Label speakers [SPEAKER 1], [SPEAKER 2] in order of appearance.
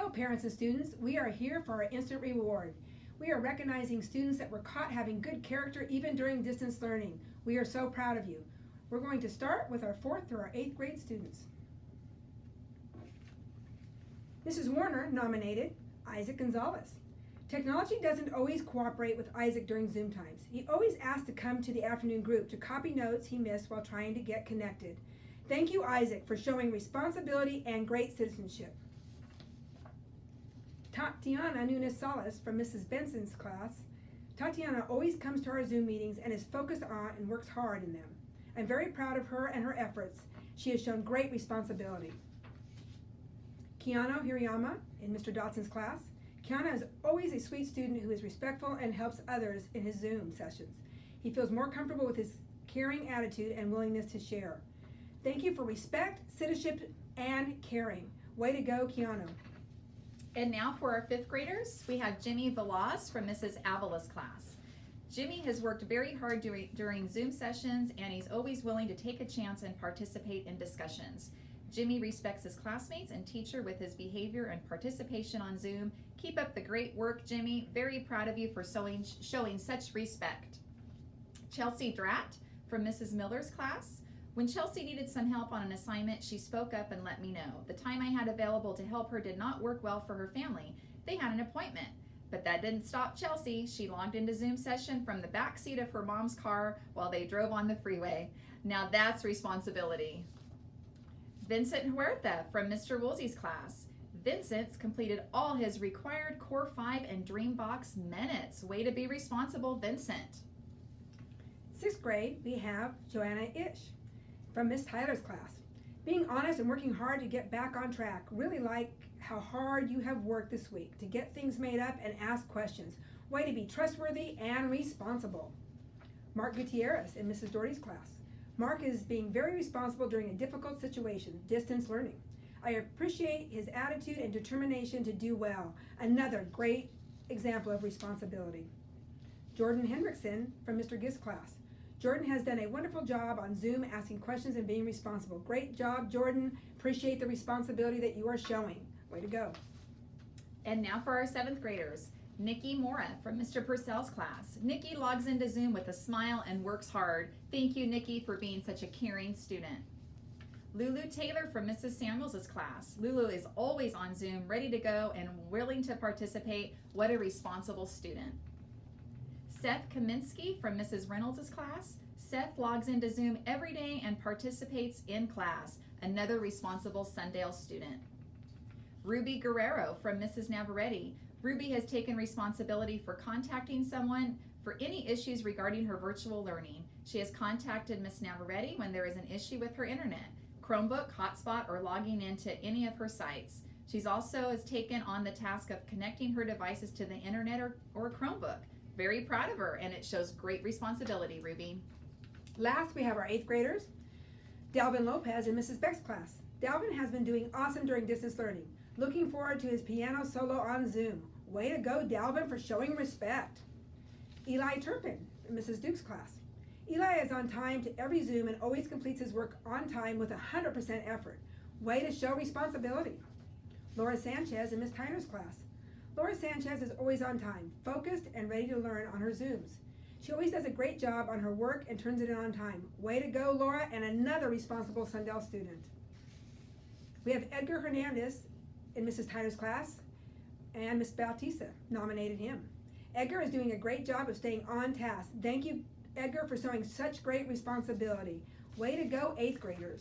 [SPEAKER 1] Hello, parents and students. We are here for our instant reward. We are recognizing students that were caught having good character even during distance learning. We are so proud of you. We're going to start with our 4th through our 8th grade students. Mrs. Warner nominated Isaac Gonzalez. Technology doesn't always cooperate with Isaac during Zoom times. He always asks to come to the afternoon group to copy notes he missed while trying to get connected. Thank you, Isaac, for showing responsibility and great citizenship. Tatiana Nunez from Mrs. Benson's class. Tatiana always comes to our Zoom meetings and is focused on and works hard in them. I'm very proud of her and her efforts. She has shown great responsibility. Keanu Hirayama in Mr. Dotson's class. Keanu is always a sweet student who is respectful and helps others in his Zoom sessions. He feels more comfortable with his caring attitude and willingness to share. Thank you for respect, citizenship, and caring. Way to go, Keanu.
[SPEAKER 2] And now for our 5th graders, we have Jimmy Velez from Mrs. Avala's class. Jimmy has worked very hard during Zoom sessions, and he's always willing to take a chance and participate in discussions. Jimmy respects his classmates and teacher with his behavior and participation on Zoom. Keep up the great work, Jimmy. Very proud of you for showing such respect. Chelsea Dratt from Mrs. Miller's class. When Chelsea needed some help on an assignment, she spoke up and let me know. The time I had available to help her did not work well for her family. They had an appointment. But that didn't stop Chelsea. She logged into Zoom session from the back seat of her mom's car while they drove on the freeway. Now that's responsibility. Vincent Huerta from Mr. Woolsey's class. Vincent's completed all his required Core 5 and Dreambox minutes. Way to be responsible, Vincent.
[SPEAKER 1] 6th grade, we have Joanna Ish from Miss Tyler's class. Being honest and working hard to get back on track. Really like how hard you have worked this week to get things made up and ask questions. Way to be trustworthy and responsible. Mark Gutierrez in Mrs. Doherty's class. Mark is being very responsible during a difficult situation, distance learning. I appreciate his attitude and determination to do well. Another great example of responsibility. Jordan Hendrickson from Mr. Gift's class. Jordan has done a wonderful job on Zoom asking questions and being responsible. Great job, Jordan. Appreciate the responsibility that you are showing. Way to go.
[SPEAKER 2] And now for our 7th graders. Nikki Mora from Mr. Purcell's class. Nikki logs into Zoom with a smile and works hard. Thank you, Nikki, for being such a caring student. Lulu Taylor from Mrs. Samuels' class. Lulu is always on Zoom, ready to go and willing to participate. What a responsible student. Seth Kaminsky from Mrs. Reynolds' class. Seth logs into Zoom every day and participates in class. Another responsible Sundale student. Ruby Guerrero from Mrs. Navarrete. Ruby has taken responsibility for contacting someone for any issues regarding her virtual learning. She has contacted Miss Navarrete when there is an issue with her internet, Chromebook, hotspot, or logging into any of her sites. She's also has taken on the task of connecting her devices to the internet or Chromebook. Very proud of her, and it shows great responsibility, Ruby.
[SPEAKER 1] Last, we have our 8th graders, Dalvin Lopez in Mrs. Beck's class. Dalvin has been doing awesome during distance learning. Looking forward to his piano solo on Zoom. Way to go, Dalvin, for showing respect. Eli Turpin in Mrs. Duke's class. Eli is on time to every Zoom and always completes his work on time with 100% effort. Way to show responsibility. Laura Sanchez in Miss Tyner's class. Laura Sanchez is always on time, focused, and ready to learn on her Zooms. She always does a great job on her work and turns it in on time. Way to go, Laura, and another responsible Sundell student. We have Edgar Hernandez in Mrs. Tyner's class, and Miss Bautista nominated him. Edgar is doing a great job of staying on task. Thank you, Edgar, for showing such great responsibility. Way to go, 8th graders.